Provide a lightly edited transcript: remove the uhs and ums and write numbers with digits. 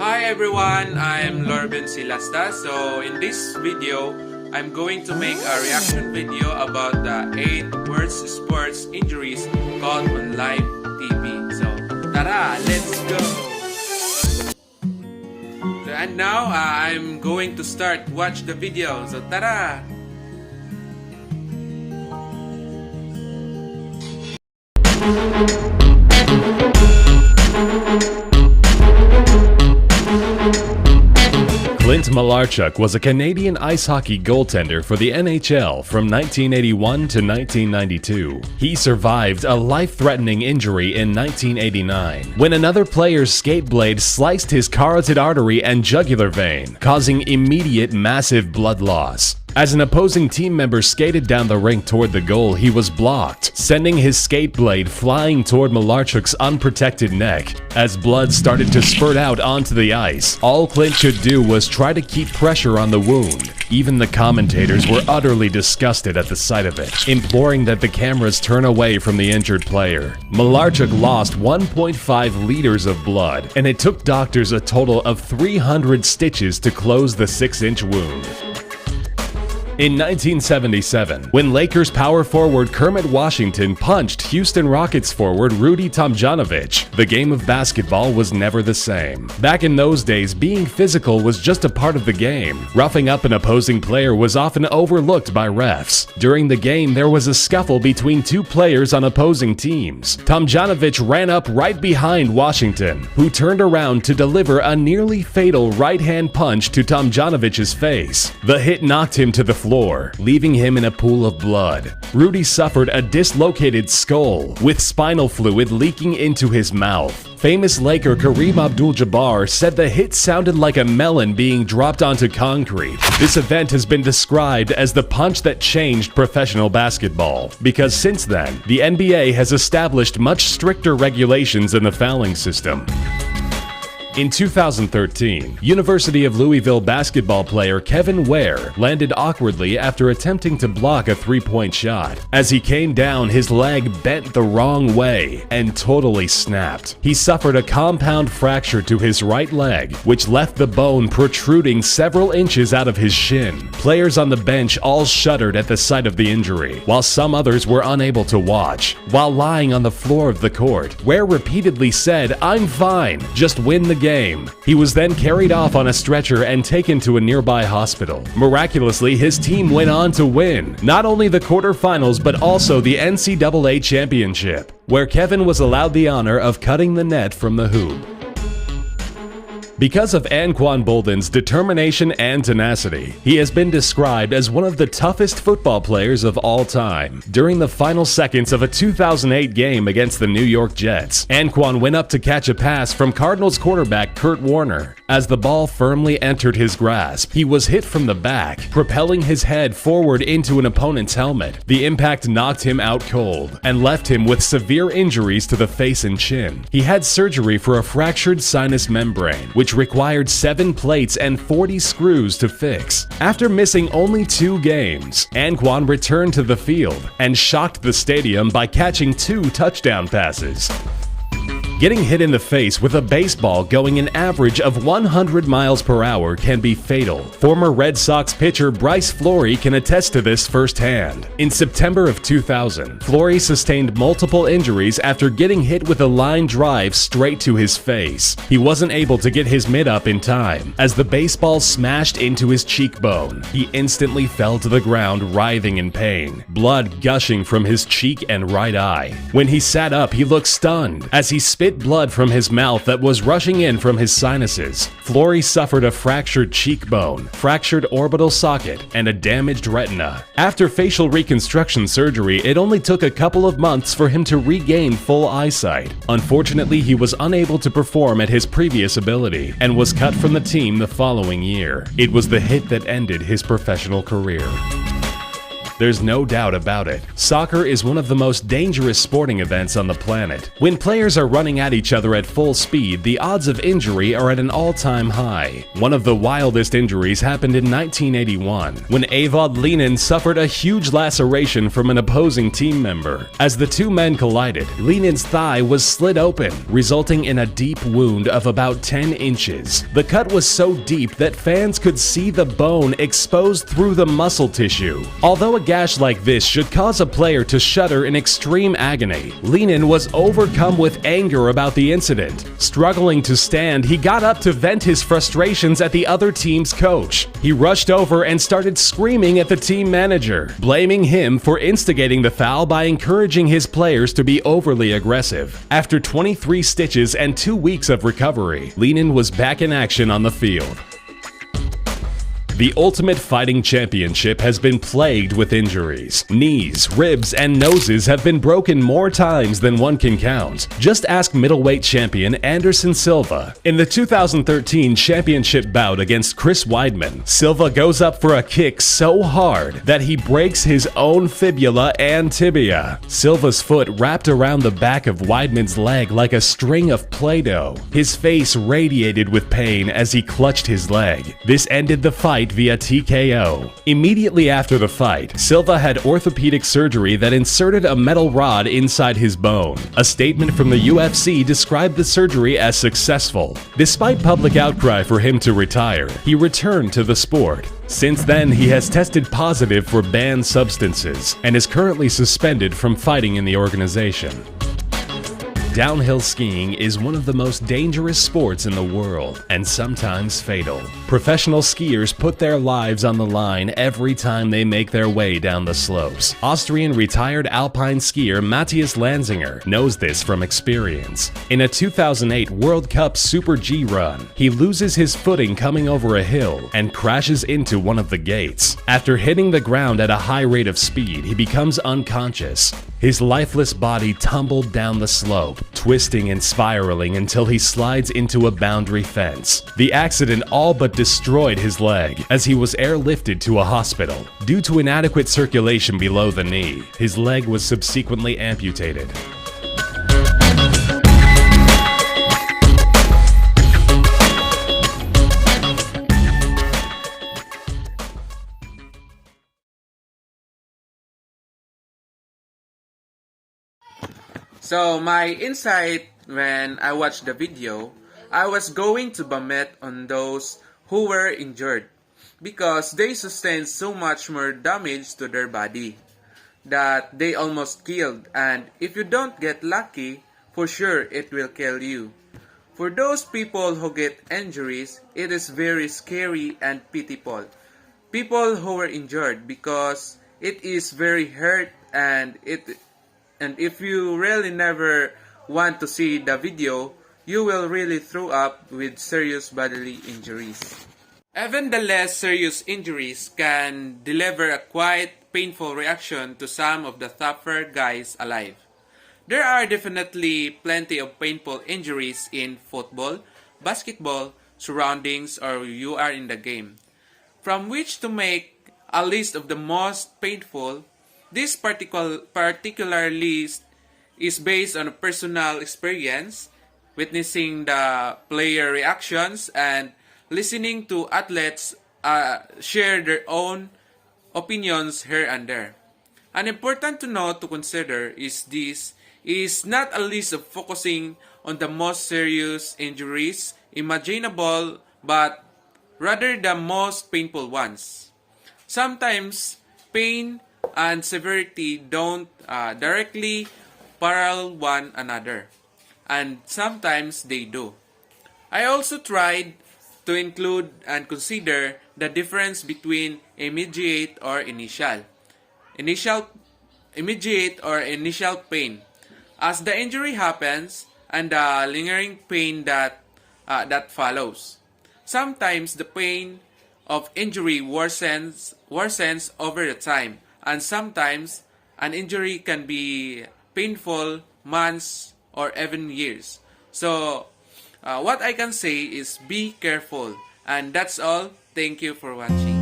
Hi everyone, I'm Lorben Silasta. So in this video, I'm going to make a reaction video about the 8 worst sports injuries caught on live TV. So tara, let's go! So, and now I'm going to start watch the video. So tara! Clint Malarchuk was a Canadian ice hockey goaltender for the NHL from 1981 to 1992. He survived a life-threatening injury in 1989 when another player's skate blade sliced his carotid artery and jugular vein, causing immediate massive blood loss. As an opposing team member skated down the rink toward the goal, he was blocked, sending his skate blade flying toward Malarchuk's unprotected neck. As blood started to spurt out onto the ice, all Clint could do was try to keep pressure on the wound. Even the commentators were utterly disgusted at the sight of it, imploring that the cameras turn away from the injured player. Malarchuk lost 1.5 liters of blood, and it took doctors a total of 300 stitches to close the 6-inch wound. In 1977, when Lakers power forward Kermit Washington punched Houston Rockets forward Rudy Tomjanovich, the game of basketball was never the same. Back in those days, being physical was just a part of the game. Roughing up an opposing player was often overlooked by refs. During the game, there was a scuffle between two players on opposing teams. Tomjanovich ran up right behind Washington, who turned around to deliver a nearly fatal right-hand punch to Tomjanovich's face. The hit knocked him to the floor, leaving him in a pool of blood. Rudy suffered a dislocated skull, with spinal fluid leaking into his mouth. Famous Laker Kareem Abdul-Jabbar said the hit sounded like a melon being dropped onto concrete. This event has been described as the punch that changed professional basketball, because since then, the NBA has established much stricter regulations in the fouling system. In 2013, University of Louisville basketball player Kevin Ware landed awkwardly after attempting to block a three-point shot. As he came down, his leg bent the wrong way and totally snapped. He suffered a compound fracture to his right leg, which left the bone protruding several inches out of his shin. Players on the bench all shuddered at the sight of the injury, while some others were unable to watch. While lying on the floor of the court, Ware repeatedly said, "I'm fine, just win the game." He was then carried off on a stretcher and taken to a nearby hospital. Miraculously, his team went on to win not only the quarterfinals but also the NCAA championship, where Kevin was allowed the honor of cutting the net from the hoop. Because of Anquan Boldin's determination and tenacity, he has been described as one of the toughest football players of all time. During the final seconds of a 2008 game against the New York Jets, Anquan went up to catch a pass from Cardinals quarterback Kurt Warner. As the ball firmly entered his grasp, he was hit from the back, propelling his head forward into an opponent's helmet. The impact knocked him out cold and left him with severe injuries to the face and chin. He had surgery for a fractured sinus membrane, which required 7 plates and 40 screws to fix. After missing only 2 games, Anquan returned to the field and shocked the stadium by catching 2 touchdown passes. Getting hit in the face with a baseball going an average of 100 miles per hour can be fatal. Former Red Sox pitcher Bryce Flory can attest to this firsthand. In September of 2000, Flory sustained multiple injuries after getting hit with a line drive straight to his face. He wasn't able to get his mitt up in time. As the baseball smashed into his cheekbone, he instantly fell to the ground writhing in pain, blood gushing from his cheek and right eye. When he sat up, he looked stunned as he spit blood from his mouth that was rushing in from his sinuses. Flory suffered a fractured cheekbone, fractured orbital socket, and a damaged retina. After facial reconstruction surgery, it only took a couple of months for him to regain full eyesight. Unfortunately, he was unable to perform at his previous ability and was cut from the team the following year. It was the hit that ended his professional career. There's no doubt about it. Soccer is one of the most dangerous sporting events on the planet. When players are running at each other at full speed, the odds of injury are at an all-time high. One of the wildest injuries happened in 1981, when Evad Lenin suffered a huge laceration from an opposing team member. As the two men collided, Lenin's thigh was slit open, resulting in a deep wound of about 10 inches. The cut was so deep that fans could see the bone exposed through the muscle tissue. Although a gash like this should cause a player to shudder in extreme agony, Lenin was overcome with anger about the incident. Struggling to stand, he got up to vent his frustrations at the other team's coach. He rushed over and started screaming at the team manager, blaming him for instigating the foul by encouraging his players to be overly aggressive. After 23 stitches and 2 weeks of recovery, Lenin was back in action on the field. The Ultimate Fighting Championship has been plagued with injuries. Knees, ribs, and noses have been broken more times than one can count. Just ask middleweight champion Anderson Silva. In the 2013 championship bout against Chris Weidman, Silva goes up for a kick so hard that he breaks his own fibula and tibia. Silva's foot wrapped around the back of Weidman's leg like a string of Play-Doh. His face radiated with pain as he clutched his leg. This ended the fight via TKO. Immediately after the fight, Silva had orthopedic surgery that inserted a metal rod inside his bone. A statement from the UFC described the surgery as successful. Despite public outcry for him to retire, he returned to the sport. Since then, he has tested positive for banned substances and is currently suspended from fighting in the organization. Downhill skiing is one of the most dangerous sports in the world, and sometimes fatal. Professional skiers put their lives on the line every time they make their way down the slopes. Austrian retired alpine skier Matthias Lanzinger knows this from experience. In a 2008 World Cup Super G run, he loses his footing coming over a hill and crashes into one of the gates. After hitting the ground at a high rate of speed, he becomes unconscious. His lifeless body tumbled down the slope, twisting and spiraling until he slides into a boundary fence. The accident all but destroyed his leg as he was airlifted to a hospital. Due to inadequate circulation below the knee, his leg was subsequently amputated. So my insight when I watched the video, I was going to vomit on those who were injured because they sustained so much more damage to their body that they almost killed, and if you don't get lucky, for sure it will kill you. For those people who get injuries, it is very scary and pitiful. People who were injured because it is very hurt, and if you really never want to see the video, you will really throw up with serious bodily injuries. Even the less serious injuries can deliver a quite painful reaction to some of the tougher guys alive. There are definitely plenty of painful injuries in football, basketball, surroundings, or you are in the game. From which to make a list of the most painful, this particular list is based on a personal experience, witnessing the player reactions and listening to athletes share their own opinions here and there. An important to note to consider is this is not a list of focusing on the most serious injuries imaginable, but rather the most painful ones. Sometimes pain and severity don't directly parallel one another, and sometimes they do. I also tried to include and consider the difference between immediate or initial pain, as the injury happens, and the lingering pain that follows. Sometimes the pain of injury worsens over the time, and sometimes an injury can be painful months or even years. So what I can say is be careful, and that's all. Thank you for watching.